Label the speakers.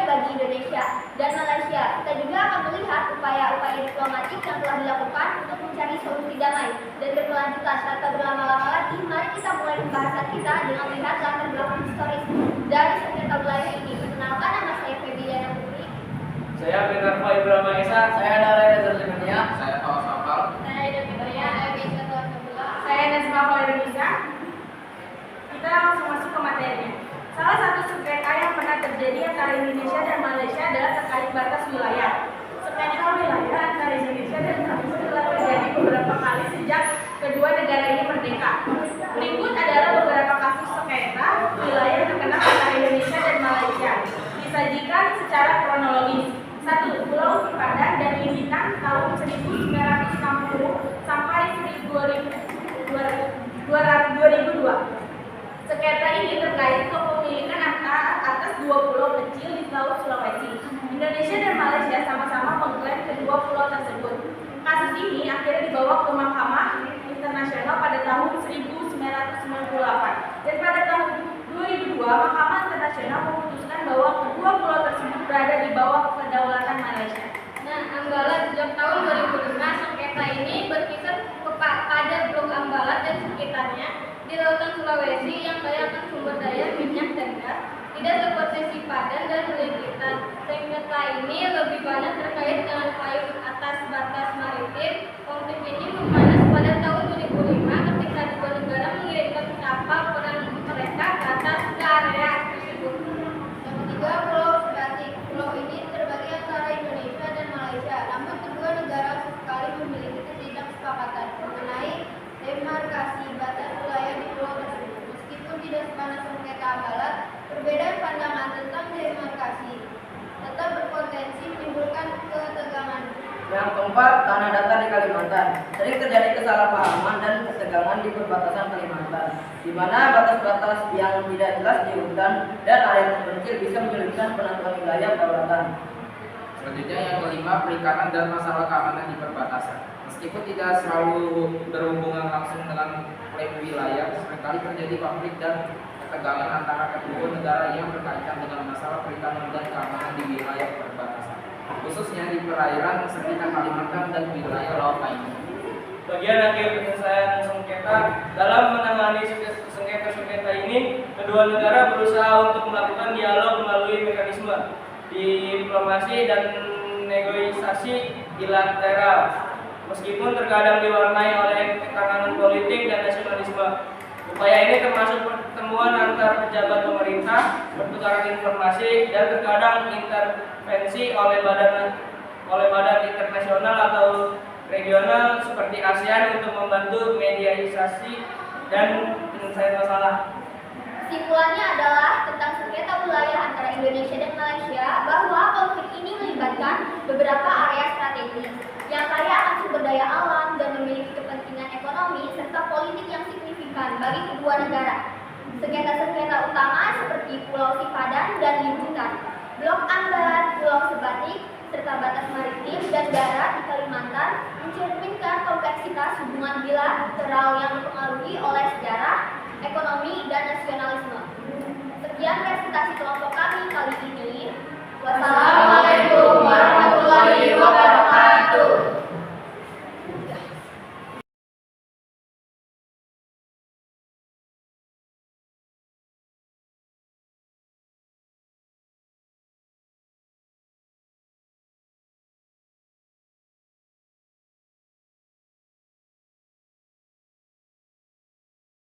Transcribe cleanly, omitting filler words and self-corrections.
Speaker 1: bagi Indonesia dan Malaysia. Kita juga akan melihat upaya-upaya diplomatik yang telah dilakukan untuk mencari solusi damai dan berkelanjutan. Tanpa berlama-lama lagi, mari kita mulai pembahasan kita dengan melihat latar belakang historis dari sengketa wilayah ini. Perkenalkan, nama saya Febiana Putri.
Speaker 2: Saya Benarfa Ibrahim Esa.
Speaker 3: Saya Daraya Zerlimania.
Speaker 4: Saya Tawas Hafal.
Speaker 1: Saya Ida Fitria. Saya Biasa Tuan Sebelah.
Speaker 5: Saya Nesma Indonesia. Kita langsung masuk ke materinya. Salah satu sengketa yang pernah terjadi antara Indonesia dan Malaysia adalah terkait batas wilayah. Sengketa wilayah antara Indonesia dan Malaysia telah terjadi beberapa kali sejak kedua negara ini merdeka. Berikut adalah beberapa kasus sengketa wilayah terkenal antara Indonesia dan Malaysia. Disajikan secara kronologis. 1. Pulau Sipadan dan Limbitan tahun 1960 sampai 2002. Sengketa ini terkait kepemilikan atas dua pulau kecil di Laut Sulawesi. Indonesia dan Malaysia sama-sama mengklaim kedua pulau tersebut. Kasus ini akhirnya dibawa ke Mahkamah Internasional pada tahun 1998 dan pada tahun 2002 Mahkamah Internasional memutuskan bahwa kedua pulau tersebut berada di bawah kedaulatan Malaysia.
Speaker 1: Nah, Ambalat sejak tahun 2005 sengketa ini berkisar pada Blok Ambalat dan sekitarnya di lautan Sulawesi yang kaya akan sumber daya minyak dan gas, tidak seperti Sipadan dan Limbitan. Sengketa ini lebih banyak terkait dengan payung atas batas maritim. Konflik ini memanas pada tahun 2005 ketika dua negara mengirimkan kapal perang mereka ke area tersebut. Yang ketiga, Pulau Sebatik. Pulau ini terbagi antara Indonesia dan Malaysia, namun kedua negara sesekali memiliki ketidaksepakatan mengenai demarkasi batas wilayah di pulau tersebut. Meskipun tidak sepanas sengketa Ambalat, perbedaan pandangan tentang demarkasi tetap berpotensi menimbulkan ketegangan.
Speaker 3: Yang keempat, tanah datar di Kalimantan. Sering terjadi kesalahpahaman dan ketegangan di perbatasan Kalimantan, di mana batas-batas yang tidak jelas di hutan dan area terpencil bisa menyulitkan penentuan wilayah kedaulatan.
Speaker 4: Selanjutnya yang kelima, perikanan dan masalah keamanan di perbatasan. Meskipun tidak selalu berhubungan langsung dengan klaim wilayah, seringkali terjadi konflik dan ketegangan antara kedua negara yang berkaitan dengan masalah perikanan dan keamanan di wilayah perbatasan, khususnya di perairan sekitar Kalimantan dan wilayah Laut Taiwan.
Speaker 2: Bagian akhir penyelesaian sengketa. Dalam menangani sengketa ini, kedua negara berusaha untuk melakukan dialog melalui mekanisme diplomasi dan negosiasi bilateral. Meskipun terkadang diwarnai oleh tekanan politik dan nasionalisme, upaya ini termasuk pertemuan antar pejabat pemerintah, pertukaran informasi, dan terkadang intervensi oleh badan internasional atau regional seperti ASEAN untuk membantu mediasi dan penyelesaian masalah.
Speaker 1: Kesimpulannya adalah tentang sengketa wilayah antara Indonesia dan Malaysia bahwa konflik ini melibatkan beberapa area strategis yang kaya akan sumber daya alam dan memiliki kepentingan ekonomi serta politik yang signifikan bagi kedua negara. Sengketa-sengketa utama seperti Pulau Sipadan dan Limbitan, Blok Ambalat, Pulau Sebatik, serta batas maritim dan darat di Kalimantan mencerminkan kompleksitas hubungan bilateral yang dipengaruhi oleh sejarah, ekonomi, dan nasionalisme. Sekian presentasi kelompok kami kali ini. Wassalamualaikum.